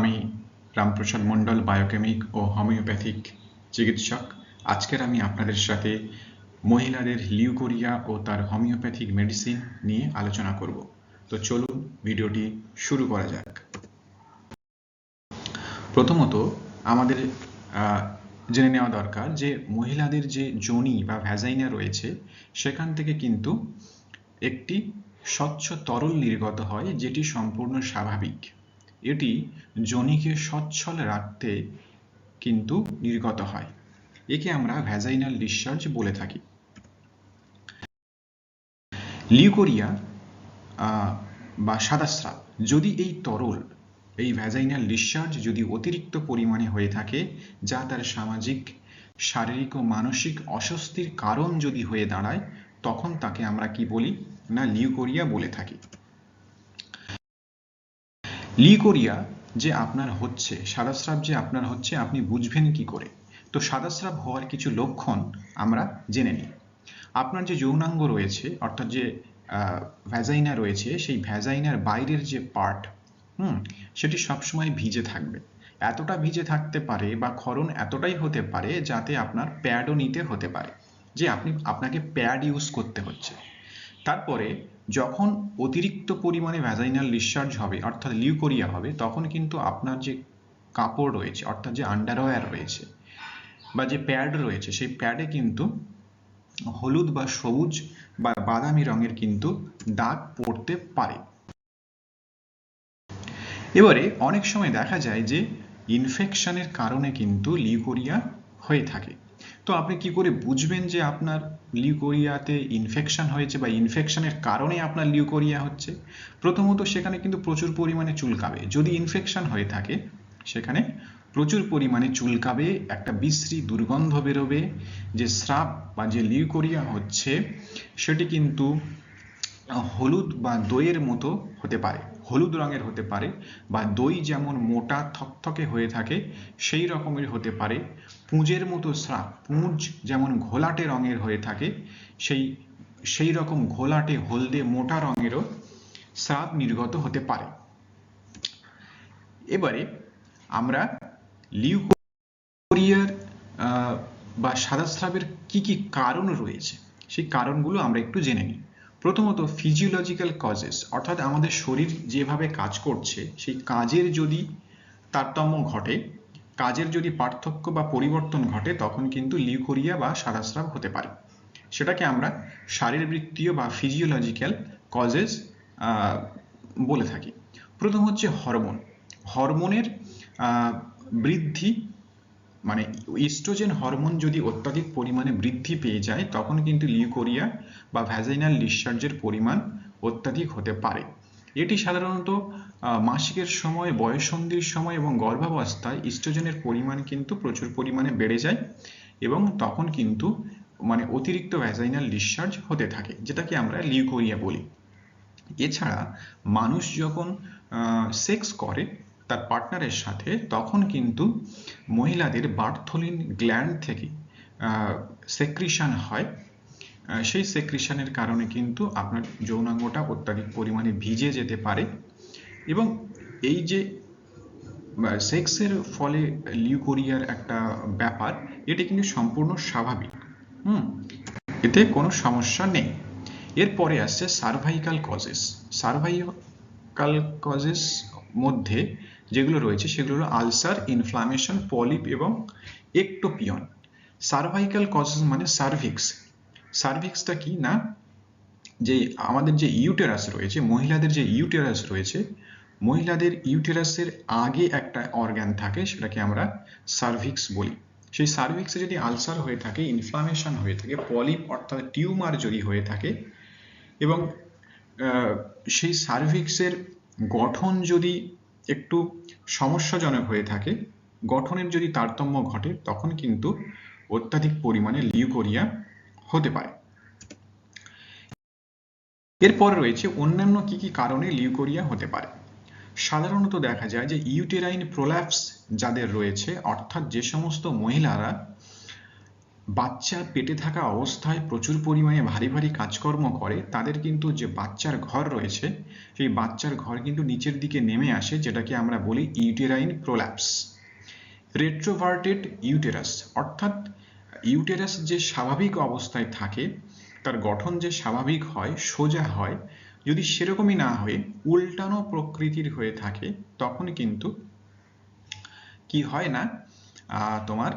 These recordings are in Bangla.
আমি রামপ্রসাদ মণ্ডল, বায়োকেমিক ও হোমিওপ্যাথিক চিকিৎসক। আজকের আমি আপনাদের সাথে মহিলাদের লিউকোরিয়া ও তার হোমিওপ্যাথিক মেডিসিন নিয়ে আলোচনা করব। তো চলুন ভিডিওটি শুরু করা যাক। প্রথমত আমাদের জেনে নেওয়া দরকার যে মহিলাদের যে যোনি বা ভ্যাজাইনা রয়েছে সেখান থেকে কিন্তু একটি স্বচ্ছ তরল নির্গত হয়, যেটি সম্পূর্ণ স্বাভাবিক। এটি যোনিকে সচ্ছল রাখতে কিন্তু নির্গত হয়। একে আমরা ভ্যাজাইনাল ডিসচার্জ বলে থাকি। লিউকোরিয়া বা সাদাস্রাব যদি এই তরল, এই ভ্যাজাইনাল ডিসচার্জ যদি অতিরিক্ত পরিমাণে হয়ে থাকে, যা তার সামাজিক, শারীরিক ও মানসিক অস্বস্তির কারণ যদি হয়ে দাঁড়ায়, তখন তাকে আমরা কি বলি না লিউকোরিয়া বলে থাকি। লিউকোরিয়া যে আপনার হচ্ছে, সাদাস্রাব যে আপনার হচ্ছে, আপনি বুঝবেন কি করে? তো সাদাস্রাব হওয়ার কিছু লক্ষণ আমরা জেনে নিই। আপনার যে যৌনাঙ্গ রয়েছে, অর্থাৎ যে ভ্যাজাইনা রয়েছে, সেই ভ্যাজাইনার বাইরের যে পার্ট সেটি সবসময় ভিজে থাকবে। এতটা ভিজে থাকতে পারে বা ক্ষরণ এতটাই হতে পারে যাতে আপনার প্যাডও নিতে হতে পারে, যে আপনাকে প্যাড ইউজ করতে হচ্ছে। তারপরে যখন অতিরিক্ত পরিমাণে ভ্যাজাইনাল ডিসচার্জ হবে, অর্থাৎ লিউকোরিয়া হবে, তখন কিন্তু আপনার যে কাপড় রয়েছে, অর্থাৎ যে আন্ডারওয়্যার রয়েছে বা যে প্যাড রয়েছে, সেই প্যাডে কিন্তু হলুদ বা সবুজ বা বাদামি রঙের কিন্তু দাগ পড়তে পারে। এবারে অনেক সময় দেখা যায় যে ইনফেকশনের কারণে কিন্তু লিউকোরিয়া হয়ে থাকে। তো আপনি কি করে বুঝবেন যে আপনার লিউকোরিয়াতে ইনফেকশন হয়েছে বা ইনফেকশনের কারণে আপনার লিউকোরিয়া হচ্ছে? প্রথমত সেখানে কিন্তু প্রচুর পরিমাণে চুলকাবে। যদি ইনফেকশন হয়ে থাকে সেখানে প্রচুর পরিমাণে চুলকাবে, একটা বিশ্রী দুর্গন্ধ বেরোবে। যে স্রাব বা যে লিউকোরিয়া হচ্ছে সেটি কিন্তু হলুদ বা দইয়ের মতো হতে পারে, হলুদ রঙের হতে পারে, বা দই যেমন মোটা থকথকে হয়ে থাকে সেই রকমের হতে পারে। পুঁজের মতো স্রাব, পুঁজ যেমন ঘোলাটে রঙের হয়ে থাকে, সেই রকম ঘোলাটে হলদে মোটা রঙেরও স্রাব নির্গত হতে পারে। এবারে আমরা লিউকোরিয়ার বা সাদাস্রাবের কি কি কারণ রয়েছে সেই কারণগুলো আমরা একটু জেনে নিই। প্রথমত ফিজিওলজিক্যাল কজেস, অর্থাৎ আমাদের শরীর যেভাবে কাজ করছে সেই কাজের যদি তারতম্য ঘটে, কাজের যদি পার্থক্য বা পরিবর্তন ঘটে, তখন কিন্তু লিউকোরিয়া বা সাদাস্রাব হতে পারে। সেটাকে আমরা শারীরবৃত্তীয় বা ফিজিওলজিক্যাল কজেস বলে থাকি। প্রথম হচ্ছে হরমোনের বৃদ্ধি, মানে ইস্ট্রোজেন হরমোন যদি অত্যাধিক পরিমাণে বৃদ্ধি পেয়ে যায়, তখন কিন্তু লিউকোরিয়া বা ভ্যাজাইনাল ডিসচার্জের পরিমাণ অত্যাধিক হতে পারে। এটি সাধারণত মাসিকের সময়, বয়ঃসন্ধির সময় এবং গর্ভাবস্থায় ইস্ট্রোজেনের পরিমাণ কিন্তু প্রচুর পরিমাণে বেড়ে যায় এবং তখন কিন্তু মানে অতিরিক্ত ভ্যাজাইনাল ডিসচার্জ হতে থাকে, যেটাকে আমরা লিউকোরিয়া বলি। এছাড়া মানুষ যখন সেক্স করে তার পার্টনারের সাথে, তখন কিন্তু মহিলাদের বার্থোলিন গ্ল্যান্ড থেকে সেক্রিশন হয়। সেই সেক্রিশনের কারণে কিন্তু আপনার যৌনাঙ্গটা অত্যাধিক পরিমাণে ভিজে যেতে পারে এবং এই যে সেক্সের ফলে লিউকোরিয়ার একটা ব্যাপার, এটি কিন্তু সম্পূর্ণ স্বাভাবিক। এতে কোনো সমস্যা নেই। এরপরে আসছে সার্ভাইকাল কজেস। সার্ভাইকাল কজেস মধ্যে যেগুলো রয়েছে সেগুলো হলো আলসার, ইনফ্লামেশন, পলিপ এবং একটোপিয়ন। সার্ভাইকাল কজেস মানে সার্ভিক্স। সার্ভিক্সটা কি না, যে আমাদের যে ইউটেরাস রয়েছে, মহিলাদের যে ইউটেরাস রয়েছে, মহিলাদের ইউটেরাসের আগে একটা অর্গান থাকে, সেটাকে আমরা সার্ভিক্স বলি। সেই সার্ভিক্সে যদি আলসার হয়ে থাকে, ইনফ্লামেশন হয়ে থাকে, পলিপ অর্থাৎ টিউমার যদি হয়ে থাকে এবং সেই সার্ভিক্সের গঠন যদি একটু সমস্যাজনক হয়ে থাকে, গঠনের যদি তারতম্য ঘটে, তখন কিন্তু অত্যাধিক পরিমাণে লিউকোরিয়া হতে পারে। এরপর রয়েছে অন্যান্য কি কি কারণে লিউকোরিয়া হতে পারে। সাধারণত দেখা যায় যে ইউটেরাইন প্রোল্যাপস যাদের রয়েছে, অর্থাৎ যে সমস্ত মহিলারা বাচ্চা পেটে থাকা অবস্থায় প্রচুর পরিমাণে ভারী ভারী কাজকর্ম করে, তাদের কিন্তু যে বাচ্চার ঘর রয়েছে সেই বাচ্চার ঘর কিন্তু নিচের দিকে নেমে আসে, যেটাকে আমরা বলি ইউটেরাইন প্রোল্যাপস। রেট্রোভার্টেড ইউটেরাস, অর্থাৎ ইউটেরাস যে স্বাভাবিক অবস্থায় থাকে, তার গঠন যে স্বাভাবিক হয়, সোজা হয়, যদি সেরকমই না হয়ে উল্টানো প্রকৃতির হয়ে থাকে, তখন কিন্তু কি হয় না, তোমার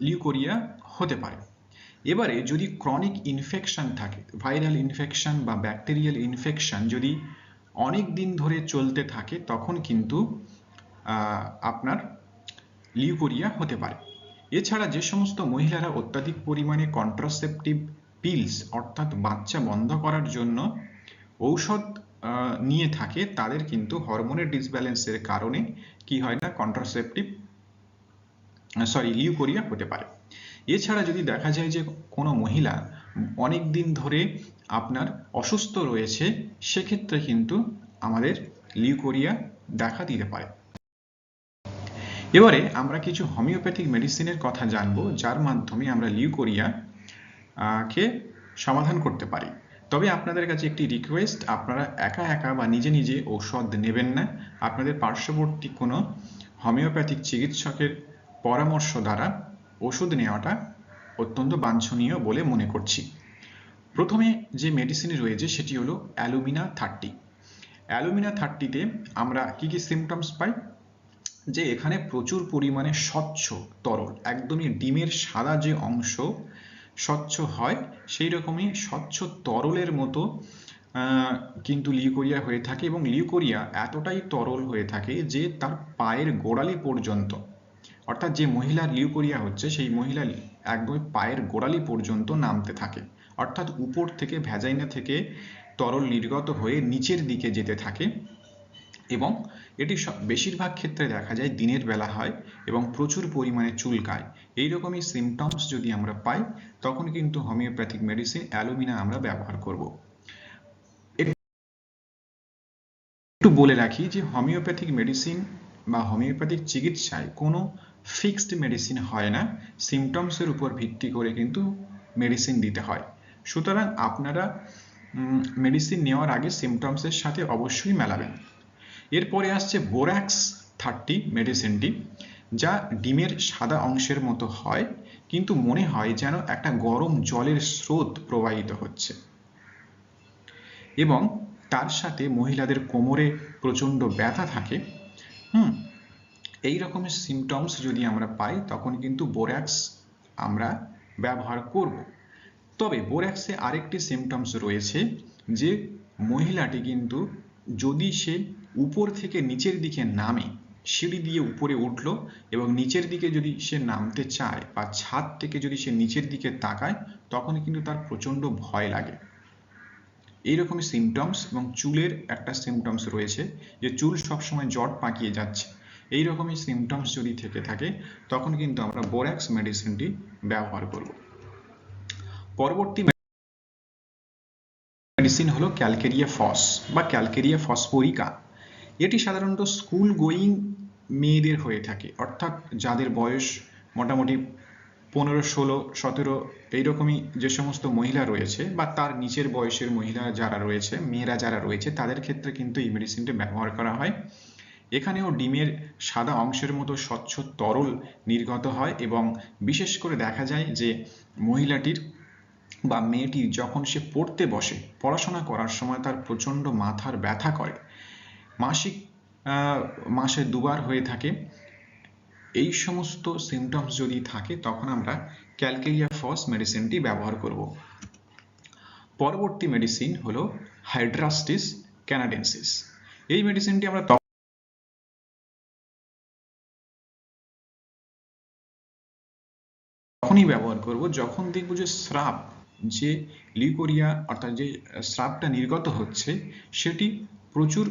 লিউকোরিয়া হতে পারে। এবারে যদি ক্রনিক ইনফেকশন থাকে, ভাইরাল ইনফেকশন বা ব্যাকটেরিয়াল ইনফেকশন যদি অনেক দিন ধরে চলতে থাকে, তখন কিন্তু আপনার লিউকোরিয়া হতে পারে। এছাড়া যে সমস্ত মহিলারা অত্যাধিক পরিমাণে কন্ট্রাসেপটিভ পিলস অর্থাৎ বাচ্চা বন্ধ করার জন্য ঔষধ নিয়ে থাকে, তাদের কিন্তু হরমোনের ডিসব্যালেন্সের কারণে কি হয় না, লিউকোরিয়া হতে পারে। এছাড়া যদি দেখা যায় যে কোনো মহিলা অনেক দিন ধরে আপনার অসুস্থ রয়েছে, সেক্ষেত্রে কিন্তু আমাদের লিউকোরিয়া দেখা দিতে পারে। এবারে আমরা কিছু হোমিওপ্যাথিক মেডিসিনের কথা জানবো, যার মাধ্যমে আমরা লিউকোরিয়া কে সমাধান করতে পারি। তবে আপনাদের কাছে একটি রিকোয়েস্ট, আপনারা একা একা বা নিজে নিজে ঔষধ নেবেন না, আপনাদের পার্শ্ববর্তী কোনো হোমিওপ্যাথিক চিকিৎসকের পরামর্শ দ্বারা ওষুধ নেওয়াটা অত্যন্ত বাঞ্ছনীয় বলে মনে করছি। প্রথমে যে মেডিসিন রয়েছে সেটি হলো অ্যালুমিনা 30। অ্যালুমিনা 30-তে আমরা কি কি সিমটমস পাই, যে এখানে প্রচুর পরিমাণে স্বচ্ছ তরল, একদমই ডিমের সাদা যে অংশ স্বচ্ছ হয়, সেই রকমই স্বচ্ছ তরলের মতো কিন্তু লিউকোরিয়া হয়ে থাকে, এবং লিউকোরিয়া এতটাই তরল হয়ে থাকে যে তার পায়ের গোড়ালি পর্যন্ত, অর্থাৎ যে মহিলার লিউকোরিয়া হচ্ছে সেই মহিলা একদমই পায়ের গোড়ালি পর্যন্ত নামতে থাকে, অর্থাৎ উপর থেকে ভ্যাজাইনা থেকে তরল নির্গত হয়ে নিচের দিকে যেতে থাকে, এবং এটি বেশিরভাগ ক্ষেত্রে দেখা যায় দিনের বেলা হয় এবং প্রচুর পরিমাণে চুলকায়। এইরকমই সিমটমস যদি আমরা পাই, তখন কিন্তু হোমিওপ্যাথিক মেডিসিন অ্যালুমিনা আমরা ব্যবহার করব। একটু বলে রাখি যে হোমিওপ্যাথিক মেডিসিন বা হোমিওপ্যাথিক চিকিৎসায় কোনো ফিক্সড মেডিসিন হয় না, সিমটমসের উপর ভিত্তি করে কিন্তু মেডিসিন দিতে হয়। সুতরাং আপনারা মেডিসিন নেওয়ার আগে সিমটমসের সাথে অবশ্যই মেলাবেন। এরপরে আসছে বোরাক্স 30 মেডিসিনটি, যা ডিমের সাদা অংশের মতো হয়, কিন্তু মনে হয় যেন একটা গরম জলের স্রোত প্রবাহিত হচ্ছে, এবং তার সাথে মহিলাদের কোমরে প্রচণ্ড ব্যথা থাকে। এই রকমের সিমটমস যদি আমরা পাই, তখন কিন্তু বোরাক্স আমরা ব্যবহার করব। তবে বোরাক্সে আরেকটি সিমটমস রয়েছে, যে মহিলাটি কিন্তু যদি সে উপর থেকে নিচের দিকে নামে, সিঁড়ি দিয়ে উপরে উঠলো এবং নিচের দিকে যদি সে নামতে চায়, বা ছাদ থেকে যদি সে নিচের দিকে তাকায়, তখন কিন্তু তার প্রচণ্ড ভয় লাগে। এইরকমই সিমটমস, এবং চুলের একটা সিমটমস রয়েছে, যে চুল সবসময় জট পাকিয়ে যাচ্ছে। এই রকমই সিমটমস যদি থেকে থাকে, তখন কিন্তু আমরা বোরাক্স মেডিসিনটি ব্যবহার করব। পরবর্তী মেডিসিন হলো ক্যালকেরিয়া ফস বা ক্যালকেরিয়া ফসফোরিকা। এটি সাধারণত স্কুল গোয়িং মেয়েদের হয়ে থাকে, অর্থাৎ যাদের বয়স মোটামুটি 15, 16, 17 এইরকমই যে সমস্ত মহিলা রয়েছে, বা তার নিচের বয়সের মহিলা যারা রয়েছে, মেয়েরা যারা রয়েছে, তাদের ক্ষেত্রে কিন্তু এই মেডিসিনটি ব্যবহার করা হয়। এখানেও ডিমের সাদা অংশের মতো স্বচ্ছ তরল নির্গত হয়, এবং বিশেষ করে দেখা যায় যে মহিলাটির বা মেয়েটির যখন সে পড়তে বসে, পড়াশোনা করার সময় তার প্রচণ্ড মাথার ব্যথা করে, মাসে 2 বার হয়ে থাকে। এই সমস্ত সিমটমস যদি থাকে, তখন আমরা ক্যালকেরিয়া ফস মেডিসিনটি ব্যবহার করব। পরবর্তী মেডিসিন হলো হাইড্রাস্টিস ক্যানাডেন্সিস। এই মেডিসিনটি আমরা তখনই ব্যবহার করব যখন দেখব যে স্রাব, যে লিউকোরিয়া অর্থাৎ যে স্রাবটা নির্গত হচ্ছে, সেটি প্রচুর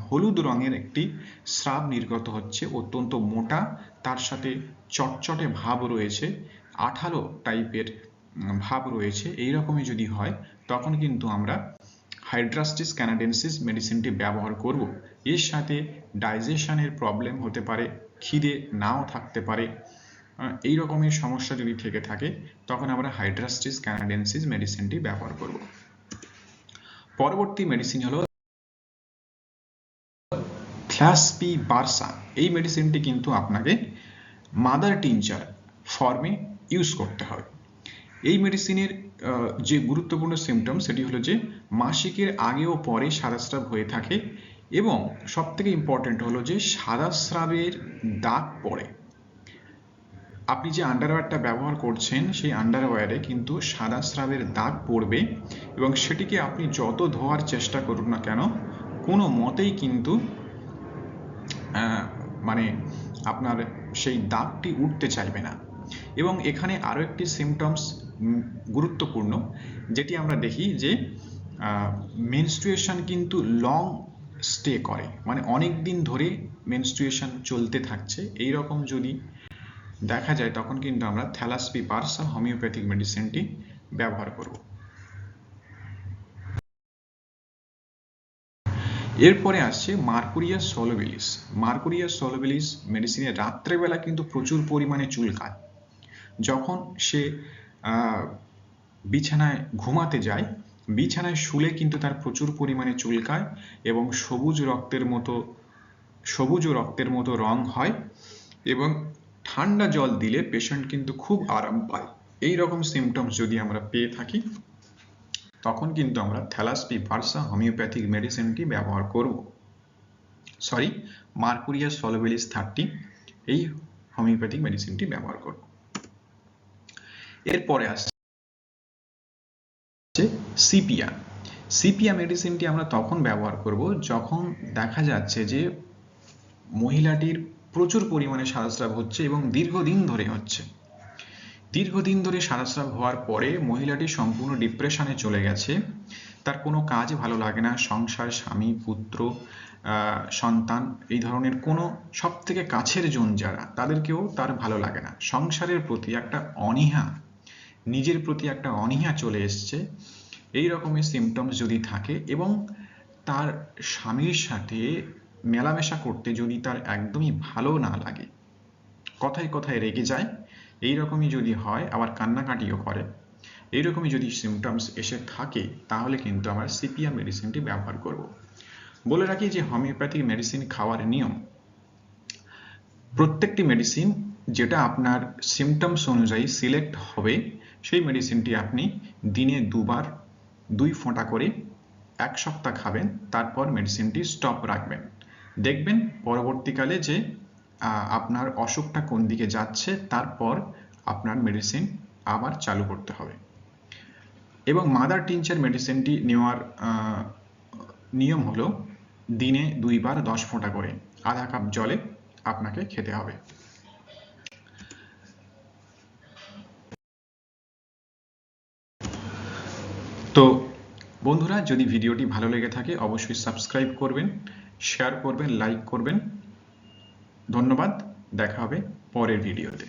হলুদ রঙের একটি স্রাব নির্গত হচ্ছে, অত্যন্ত মোটা, তার সাথে চটচটে ভাব রয়েছে, আঠালো টাইপের ভাব রয়েছে। এই রকমই যদি হয়, তখন কিন্তু আমরা হাইড্রাস্টিস ক্যানাডেন্সিস মেডিসিনটি ব্যবহার করব। এর সাথে ডাইজেশনের প্রবলেম হতে পারে, খিদে নাও থাকতে পারে, এই রকমের সমস্যা যদি থেকে থাকে তখন আমরা হাইড্রাস্টিস ক্যানাডেন্সিস মেডিসিনটি ব্যবহার করব। পরবর্তী মেডিসিন হলো ক্লাসপিবারসা। এই মেডিসিনটি কিন্তু আপনাকে মাদার টিনচার ফর্মে ইউজ করতে হবে। এই মেডিসিনের যে গুরুত্বপূর্ণ সিমটম সেটি হলো যে মাসিকের আগে ও পরে সাদাস্রাব হয়ে থাকে এবং সবথেকে ইম্পর্টেন্ট হলো যে সাদাস্রাবের দাগ পড়ে। আপনি যে আন্ডারওয়্যারটা ব্যবহার করছেন সেই আন্ডারওয়্যারে কিন্তু সাদাস্রাবের দাগ পড়বে এবং সেটিকে আপনি যত ধোয়ার চেষ্টা করুন না কেন কোনো মতেই কিন্তু মানে আপনার সেই দাগটি উঠতে চাইবে না। এবং এখানে আরও একটি সিমটমস গুরুত্বপূর্ণ, যেটি আমরা দেখি যে মেনস্ট্রুয়েশন কিন্তু লং স্টে করে, মানে অনেক দিন ধরে মেনস্ট্রুয়েশন চলতে থাকছে। এই রকম যদি দেখা যায় তখন কিন্তু আমরা থ্যালাসপিবারসা হোমিওপ্যাথিক মেডিসিনটি ব্যবহার করব। এরপরে আসছে মার্কুরিয়াস সোলোবিলিস। মার্কুরিয়াস সোলোবিলিস মেডিসিনে রাত্রেবেলা কিন্তু প্রচুর পরিমাণে চুলকায়। যখন সে বিছানায় ঘুমাতে যায়, বিছানায় শুলে কিন্তু তার প্রচুর পরিমাণে চুলকায় এবং সবুজ ও রক্তের মতো রং হয় এবং ঠান্ডা জল দিলে পেশেন্ট কিন্তু খুব আরাম পায়। এই রকম সিমটমস যদি আমরা পেয়ে থাকি তখন কিন্তু আমরা থ্যালাসপিবারসা হোমিওপ্যাথিক মেডিসিনটি ব্যবহার করব। মার্কুরিয়াস সোলোবিলিস 30 এই হোমিওপ্যাথিক মেডিসিনটি ব্যবহার করব। এরপরে আসছে সিপিয়া। সিপিয়া মেডিসিনটি আমরা তখন ব্যবহার করব যখন দেখা যাচ্ছে যে মহিলাটির প্রচুর পরিমাণে সাদাস্রাব হচ্ছে এবং দীর্ঘদিন ধরে হচ্ছে। দীর্ঘদিন ধরে সাদাস্রাব হওয়ার পরে মহিলাটি সম্পূর্ণ ডিপ্রেশনে চলে গেছে, তার কোনো কাজ ভালো লাগে না, সংসার, স্বামী, পুত্র, সন্তান, এই ধরনের কোনো সব থেকে কাছের জন যারা তাদেরকেও তার ভালো লাগে না। সংসারের প্রতি একটা অনীহা, নিজের প্রতি একটা অনীহা চলে এসছে। এই রকমের সিমটমস যদি থাকে এবং তার স্বামীর সাথে মেলামেশা করতে যদি তার একদমই ভালো না লাগে, কথায় কথায় রেগে যায়, এই রকমই যদি হয়, আবার কান্নাকাটিও করে, এইরকমই যদি সিমটমস এসে থাকে তাহলে কিন্তু আমরা সিপিয়া মেডিসিনটি ব্যবহার করব। বলে রাখি যে হোমিওপ্যাথিক মেডিসিন খাওয়ার নিয়ম, প্রত্যেকটি মেডিসিন যেটা আপনার সিমটমস অনুযায়ী সিলেক্ট হবে সেই মেডিসিনটি আপনি দিনে 2 বার 2 ফোঁটা করে 1 সপ্তাহ খাবেন, তারপর মেডিসিনটি স্টপ রাখবেন। দেখবেন পরবর্তীকালে যে আপনার অসুখটা কোন দিকে যাচ্ছে, তারপর আপনার মেডিসিন আবার চালু করতে হবে। এবং মাদার টিনচার মেডিসিনটি নেওয়ার নিয়ম হলো দিনে 2 বার 10 ফোঁটা করে আধা কাপ জলে আপনাকে খেতে হবে। তো বন্ধুরা, যদি ভিডিওটি ভালো লেগে থাকে অবশ্যই সাবস্ক্রাইব করবেন, শেয়ার করবেন, লাইক করবেন। ধন্যবাদ, দেখা হবে পরের ভিডিওতে।